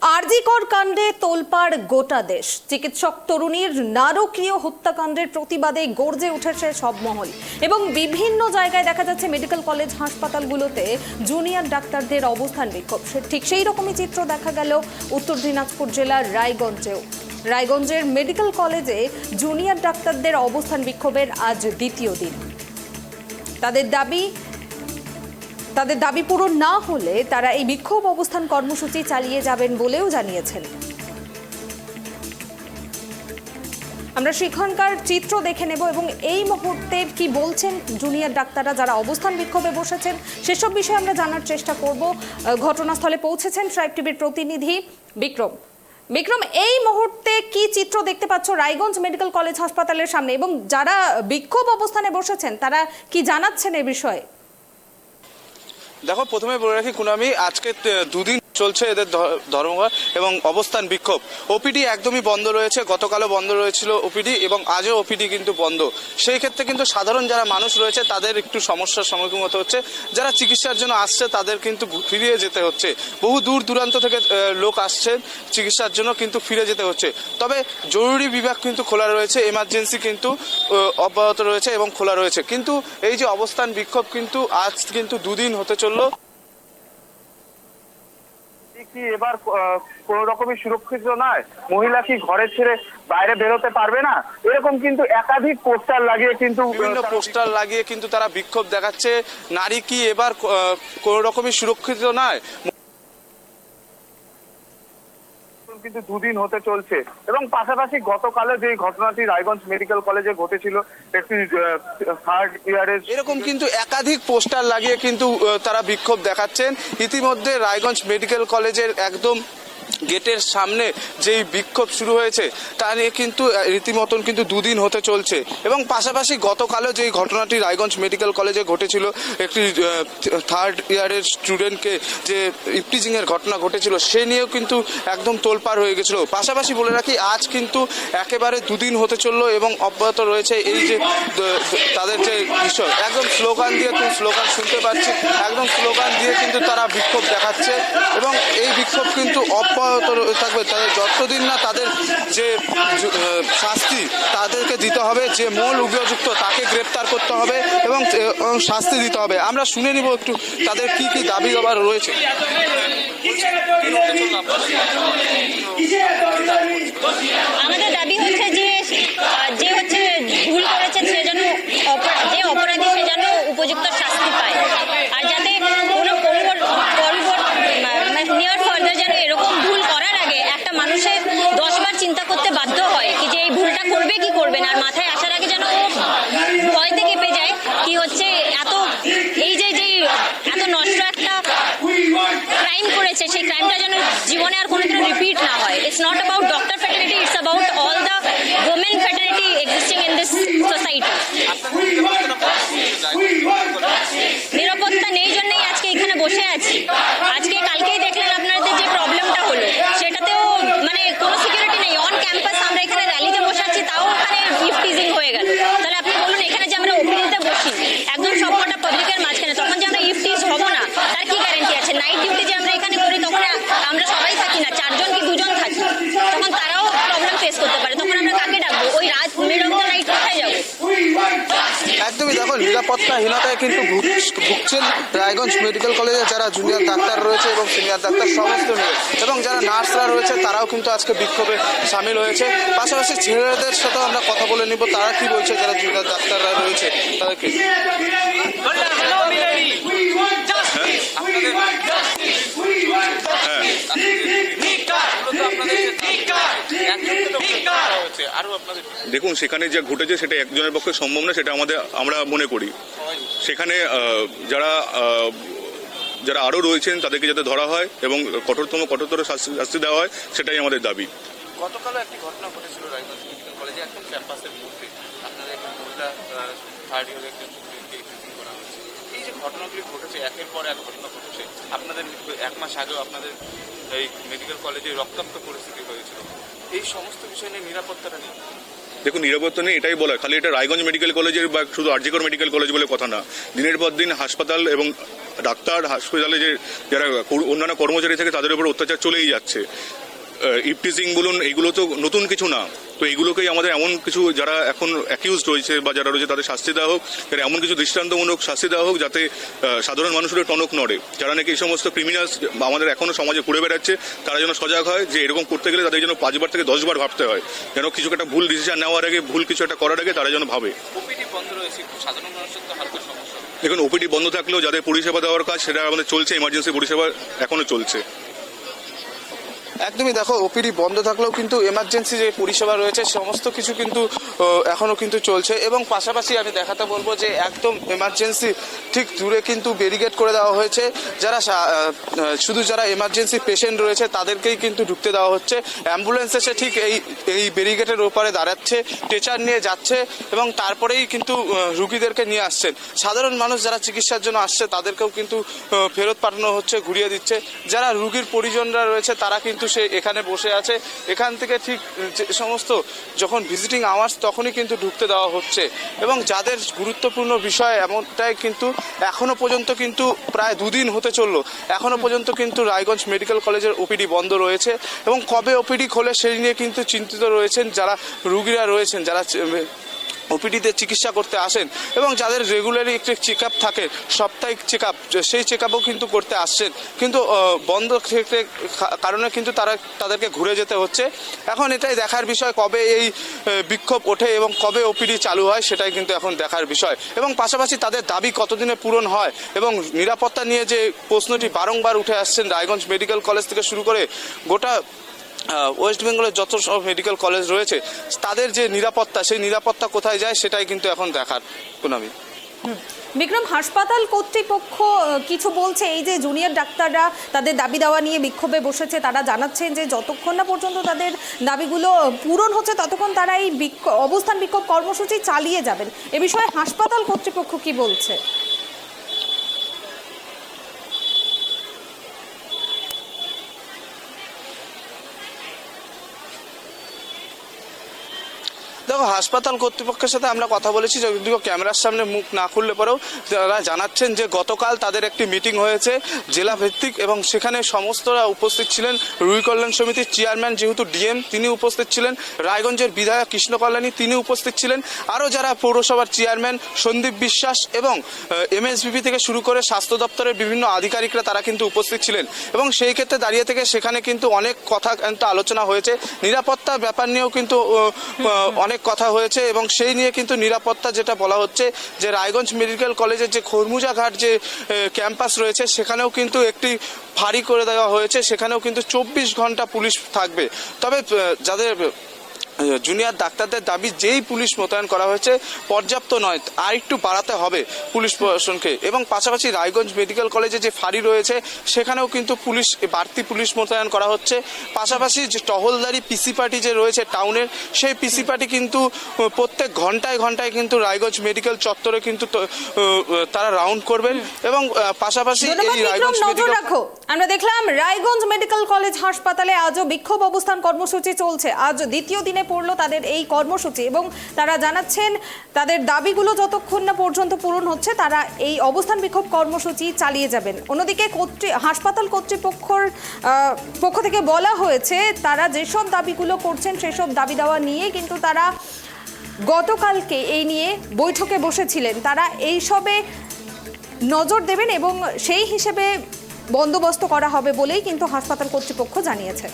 আরজিকর কাণ্ডে তোলপাড় গোটা দেশ। চিকিৎসক তরুণীর নারকীয় হত্যাকাণ্ডের প্রতিবাদে গর্জে উঠেছে সব মহল এবং বিভিন্ন জায়গায় দেখা যাচ্ছে মেডিকেল কলেজ হাসপাতালগুলোতে জুনিয়র ডাক্তারদের অবস্থান বিক্ষোভ। ঠিক সেই রকমই চিত্র দেখা গেল উত্তর দিনাজপুর জেলার রায়গঞ্জেও। রায়গঞ্জের মেডিকেল কলেজে জুনিয়র ডাক্তারদের অবস্থান বিক্ষোভের আজ দ্বিতীয় দিন। তাদের দাবি পূরণ না হলে তারা এই বিক্ষোভ অবস্থান কর্মসূচি চালিয়ে যাবেন বলেও জানিয়েছেন। আমরা সেখানকার চিত্র দেখে নেব এবং এই মুহূর্তে কি বলছেন জুনিয়র ডাক্তাররা যারা অবস্থান বিক্ষোভে বসেছেন সেসব বিষয়ে আমরা জানার চেষ্টা করব। ঘটনাস্থলে পৌঁছেছেন ট্রাইব টিভির প্রতিনিধি বিক্রম, এই মুহূর্তে কি চিত্র দেখতে পাচ্ছ রায়গঞ্জ মেডিকেল কলেজ হাসপাতালের সামনে এবং যারা বিক্ষোভ অবস্থানে বসেছেন তারা কি জানাচ্ছেন এই বিষয়ে? দেখো, প্রথমে বলে রাখি কুনামি, আজকে দুদিন চলছে এদের ধর্মঘট এবং অবস্থান বিক্ষোভ। ওপিডি একদমই বন্ধ রয়েছে, গতকালও বন্ধ রয়েছিল ওপিডি এবং আজও ওপিডি কিন্তু বন্ধ। সেই ক্ষেত্রে কিন্তু সাধারণ যারা মানুষ রয়েছে তাদের একটু সমস্যার সম্মুখীন হতে হচ্ছে। যারা চিকিৎসার জন্য আসছে তাদের কিন্তু ফিরে যেতে হচ্ছে। বহু দূর দূরান্ত থেকে লোক আসছে চিকিৎসার জন্য, কিন্তু ফিরে যেতে হচ্ছে। তবে জরুরি বিভাগ কিন্তু খোলা রয়েছে, এমার্জেন্সি কিন্তু অব্যাহত রয়েছে এবং খোলা রয়েছে। কিন্তু এই যে অবস্থান বিক্ষোভ কিন্তু আজ কিন্তু দুদিন হতে চললো। কি এবার কোন রকমই সুরক্ষিত নয়? মহিলা কি ঘরে ছেড়ে বাইরে বেরোতে পারবে না? এরকম কিন্তু একাধিক পোস্টার লাগিয়ে কিন্তু তারা বিক্ষোভ দেখাচ্ছে। নারী কি এবার কোন রকমই সুরক্ষিত নয়? কিন্তু দুদিন হতে চলছে এবং পাশাপাশি গতকালে যে ঘটনাটি রায়গঞ্জ মেডিকেল কলেজে ঘটেছিল, একটি থার্ড ইয়ারের এরকম কিন্তু একাধিক পোস্টার লাগিয়ে কিন্তু তারা বিক্ষোভ দেখাচ্ছেন। ইতিমধ্যে রায়গঞ্জ মেডিকেল কলেজের একদম গেটের সামনে যেই বিক্ষোভ শুরু হয়েছে তা নিয়ে কিন্তু রীতিমতন কিন্তু দুদিন হতে চলছে এবং পাশাপাশি গতকালও যেই ঘটনাটি রায়গঞ্জ মেডিকেল কলেজে ঘটেছিল, একটি থার্ড ইয়ারের স্টুডেন্টকে যে ইফটিজিংয়ের ঘটনা ঘটেছিল সে নিয়েও কিন্তু একদম তোলপাড় হয়ে গেছিল। পাশাপাশি বলে রাখি আজ কিন্তু একেবারে দুদিন হতে চললো এবং অব্যাহত রয়েছে এই যে তাদের যে বিষয়, একদম স্লোগান দিয়ে স্লোগান শুনতে পাচ্ছি, একদম স্লোগান দিয়ে কিন্তু তারা বিক্ষোভ দেখাচ্ছে এবং এই বিক্ষোভ কিন্তু অব্যাহত থাকবে। তাদের যতদিন না তাদের যে শাস্তি তাদেরকে দিতে হবে, যে মূল অভিযুক্ত তাকে গ্রেপ্তার করতে হবে এবং শাস্তি দিতে হবে। আমরা শুনে নিব একটু তাদের কি কি দাবি আবার রয়েছে। আমাদের দাবি হচ্ছে যে হচ্ছে ভুল করেছে সে যেন যে অপরাধী সে যেন উপযুক্ত শাস্তি পায়, আর যাতে কোনো নিয়ার ফার্দার যেন এরকম ভুল করার আগে একটা মানুষের 10 বার চিন্তা করতে বাধ্য হয় কি যে এই ভুলটা করবে কি করবে না, আর মাথায় আসার আগে যেন ও ভয়তে কেঁপে যায় কি হচ্ছে এত নষ্ট একটা ক্রাইম করেছে, সেই ক্রাইমটা যেন জীবনে আর কোনোদিনও রিপিট না হয়। It's not about doctor fraternity, it's about all the women fraternity existing in this society. নিরাপত্তা নেই জন্যই আজকে এখানে বসে আছি। আজকে কালকেই দেখলেন আপনাদের যে প্রবলেমটা হলো, সেটাতেও মানে কোনো সিকিউরিটি নেই। অন ক্যাম্পাস আমরা এখানে র্যালিতে বসে আছি, তাও ওখানে ইফটিজিং হয়ে গেল। তাহলে আপনি বলুন, এখানে যে আমরা ওপিডিতে বসি একদম সবকটা পাবলিকের মাঝখানে, তখন যে আমরা ইফটিজ হবো না তার কি গ্যারান্টি আছে? নাইট ডিউটি যে আমরা এখানে করি তখন আমরা সবাই থাকি না, 4 জন কি 2 জন থাকি, তখন তারাও প্রবলেম ফেস করতে পারে। তখন আমরা কাকে ডাকবো? ওই রাত মিড অফ দ্য নাইট কোথায় যাবো? একদমই দেখো, নিরাপত্তাহীনতায় কিন্তু ভুগছেন রায়গঞ্জ মেডিকেল কলেজে যারা জুনিয়র ডাক্তার রয়েছে এবং সিনিয়র ডাক্তার সমস্ত মিলে, এবং যারা নার্সরা রয়েছে তারাও কিন্তু আজকে বিক্ষোভে সামিল হয়েছে। পাশাপাশি ছেলেদের সাথেও আমরা কথা বলে নিব, তারা কি বলছে যারা জুনিয়র ডাক্তাররা রয়েছে তাদেরকে। দেখুন, সেখানে যা ঘটেছে সেটা একজনের পক্ষে সম্ভব না, সেটা আমরা মনে করি। সেখানে যারা আরও রয়েছেন তাদেরকে যাতে ধরা হয় এবং কঠোরতর শাস্তি দেওয়া হয়, সেটাই আমাদের দাবি। গতকালও একটি ঘটনা ঘটেছিল রায়গঞ্জ মেডিকেল কলেজে, একদম ক্যাম্পাসের মধ্যে আপনাদের একটা মহিলা থার্ড ইয়ারের একজন স্টুডেন্টকে ইফটিজিং করা হয়েছে। এই যে ঘটনাগুলি ঘটেছে, একের পর এক ঘটনা ঘটেছে, আপনাদের 1 মাস আগেও আপনাদের এই মেডিকেল কলেজে রক্তাক্ত পরিস্থিতি হয়েছিল। এই সমস্ত বিষয় নিয়ে নিরাপত্তাটা নিয়ে দেখুন, নিরাপত্তা নেই এটাই বলা, খালি এটা রায়গঞ্জ মেডিকেল কলেজের বা শুধু আরজিকর মেডিকেল কলেজ বলে কথা না। দিনের পর দিন হাসপাতাল এবং ডাক্তার, হাসপাতালে যে যারা অন্যান্য কর্মচারী থাকে তাদের উপর অত্যাচার চলেই যাচ্ছে। ইপটিজিং বলুন, এগুলো তো নতুন কিছু না। তো এগুলোকেই আমাদের এমন কিছু যারা এখন অ্যাকিউজড রয়েছে বা যারা রয়েছে তাদের শাস্তি দেওয়া হোক, যারা এমন কিছু দৃষ্টান্তমূলক শাস্তি দেওয়া হোক যাতে সাধারণ মানুষের টনক নড়ে। যারা নাকি এই সমস্ত ক্রিমিনালস আমাদের এখনো সমাজে ঘুরে বেড়াচ্ছে, তারা যেন সজাগ হয় যে এরকম করতে গেলে তাদের যেন 5 বার থেকে 10 বার ভাবতে হয়, যেন কিছু একটা ভুল ডিসিশন নেওয়ার আগে, ভুল কিছু একটা করার আগে তারা যেন ভাবে। দেখুন, ওপিডি বন্ধ থাকলেও যাদের পরিষেবা দেওয়ার কাজ সেটা আমাদের চলছে, ইমার্জেন্সি পরিষেবা এখনো চলছে। একদমই, দেখো ওপিডি বন্ধ থাকলেও কিন্তু এমার্জেন্সি যে পরিষেবা রয়েছে সমস্ত কিছু কিন্তু এখনো কিন্তু চলছে। এবং পাশাপাশি আমি দেখাতে বলবো যে একদম এমার্জেন্সি ঠিক দূরে কিন্তু ব্যারিকেড করে দেওয়া হয়েছে। যারা শুধু যারা এমার্জেন্সি পেশেন্ট রয়েছে তাদেরকেই কিন্তু ঢুকতে দেওয়া হচ্ছে। অ্যাম্বুলেন্স এসে ঠিক এই ব্যারিকেডের ওপারে দাঁড়াচ্ছে, টেচার নিয়ে যাচ্ছে এবং তারপরেই কিন্তু রুগীদেরকে নিয়ে আসছেন। সাধারণ মানুষ যারা চিকিৎসার জন্য আসছে তাদেরকেও কিন্তু ফেরত পাঠানো হচ্ছে, ঘুরিয়ে দিচ্ছে। যারা রুগীর পরিজনরা রয়েছে তারা কিন্তু সে এখানে বসে আছে। এখান থেকে ঠিক সমস্ত যখন ভিজিটিং আওয়ার্স তখনই কিন্তু ঢুকতে দেওয়া হচ্ছে। এবং যাদের গুরুত্বপূর্ণ বিষয় এমনটাই কিন্তু এখনো পর্যন্ত কিন্তু প্রায় 2 দিন হতে চললো, এখনো পর্যন্ত কিন্তু রায়গঞ্জ মেডিকেল কলেজের ওপিডি বন্ধ রয়েছে। এবং কবে ওপিডি খোলে সেই নিয়ে কিন্তু চিন্তিত রয়েছেন যারা রুগীরা রয়েছেন, যারা ওপিডিতে চিকিৎসা করতে আসেন এবং যাদের রেগুলারলি একটি চেক আপ থাকে, সাপ্তাহিক চেক আপ, সেই চেক আপও কিন্তু করতে আসছেন। কিন্তু বন্ধ থেকে কারণে কিন্তু তাদেরকে ঘুরে যেতে হচ্ছে। এখন এটাই দেখার বিষয় কবে এই বিক্ষোভ ওঠে এবং কবে ওপিডি চালু হয়, সেটাই কিন্তু এখন দেখার বিষয়। এবং পাশাপাশি তাদের দাবি কতদিনে পূরণ হয় এবং নিরাপত্তা নিয়ে যে প্রশ্নটি বারংবার উঠে আসছেন রায়গঞ্জ মেডিকেল কলেজ থেকে শুরু করে গোটা ওয়েস্ট বেঙ্গলের যত সব মেডিকেল কলেজ রয়েছে তাদের যে নিরাপত্তা, সেই নিরাপত্তা কোথায় যায় সেটাই কিন্তু এখন দেখার। পুনমি, বিক্রম, হাসপাতাল কর্তৃপক্ষ কিছু বলছে? এই যে জুনিয়র ডাক্তাররা তাদের দাবি দাওয়া নিয়ে বিক্ষোভে বসেছে, তারা জানাচ্ছেন যে যতক্ষণ না পর্যন্ত তাদের দাবিগুলো পূরণ হচ্ছে ততক্ষণ তারা এই অবস্থান বিক্ষোভ কর্মসূচি চালিয়ে যাবেন। এ বিষয়ে হাসপাতাল কর্তৃপক্ষ কি বলছে? দেখো, হাসপাতাল কর্তৃপক্ষের সাথে আমরা কথা বলেছি, যদিও ক্যামেরার সামনে মুখ না খুললে পরেও তারা জানাচ্ছেন যে গতকাল তাদের একটি মিটিং হয়েছে জেলা ভিত্তিক এবং সেখানে সমস্তরা উপস্থিত ছিলেন। রুই কল্যাণ সমিতির চেয়ারম্যান যেহেতু ডিএম তিনি উপস্থিত ছিলেন, রায়গঞ্জের বিধায়ক কৃষ্ণ কল্যাণী তিনি উপস্থিত ছিলেন, আরও যারা পৌরসভার চেয়ারম্যান সন্দীপ বিশ্বাস এবং এমএসবিপি থেকে শুরু করে স্বাস্থ্য দপ্তরের বিভিন্ন আধিকারিকরা তারা কিন্তু উপস্থিত ছিলেন। এবং সেই ক্ষেত্রে দাঁড়িয়ে থেকে সেখানে কিন্তু অনেক কথা কিন্তু আলোচনা হয়েছে, নিরাপত্তার ব্যাপার নিয়েও কিন্তু অনেক কথা হয়েছে। এবং সেই নিয়ে কিন্তু নিরাপত্তা যেটা বলা হচ্ছে যে রায়গঞ্জ মেডিকেল কলেজের যে খরমুজা ঘাট যে ক্যাম্পাস রয়েছে সেখানেও কিন্তু একটি ফাঁড়ি করে দেওয়া হয়েছে, সেখানেও কিন্তু 24 ঘন্টা পুলিশ থাকবে। তবে যাদের জুনিয়র ডাক্তারদের দাবি যেই পুলিশ মোতায়েন করা হয়েছে পর্যাপ্ত নয়, আর একটু বাড়াতে হবে পুলিশ প্রশাসনকে। এবং পাশাপাশি রায়গঞ্জ মেডিকেল কলেজে যে ফাঁড়ি রয়েছে সেখানেও কিন্তু বাড়তি পুলিশ মোতায়েন করা হচ্ছে। পাশাপাশি যে টহলদারি পিসি পার্টি যে রয়েছে টাউনের, সেই পিসি পার্টি কিন্তু প্রত্যেক ঘন্টায় ঘন্টায় কিন্তু রায়গঞ্জ মেডিকেল চত্বরে কিন্তু তারা রাউন্ড করবেন। এবং পাশাপাশি এই রায়গঞ্জ মেডিকেল, আমরা দেখলাম রায়গঞ্জ মেডিকেল কলেজ হাসপাতালে আজও বিক্ষোভ অবস্থান কর্মসূচি চলছে। আজ দ্বিতীয় দিনে পড়লো তাদের এই কর্মসূচি এবং তারা জানাচ্ছেন তাদের দাবিগুলো যতক্ষণ না পর্যন্ত পূরণ হচ্ছে তারা এই অবস্থান বিক্ষোভ কর্মসূচি চালিয়ে যাবেন। অন্যদিকে হাসপাতাল কর্তৃপক্ষের পক্ষ থেকে বলা হয়েছে তারা যেসব দাবিগুলো করছেন সেসব দাবি দেওয়া নিয়ে কিন্তু তারা গতকালকে এই নিয়ে বৈঠকে বসেছিলেন। তারা এইসবে নজর দেবেন এবং সেই হিসেবে বন্দোবস্ত করা হবে বলেই কিন্তু হাসপাতাল কর্তৃপক্ষ জানিয়েছে।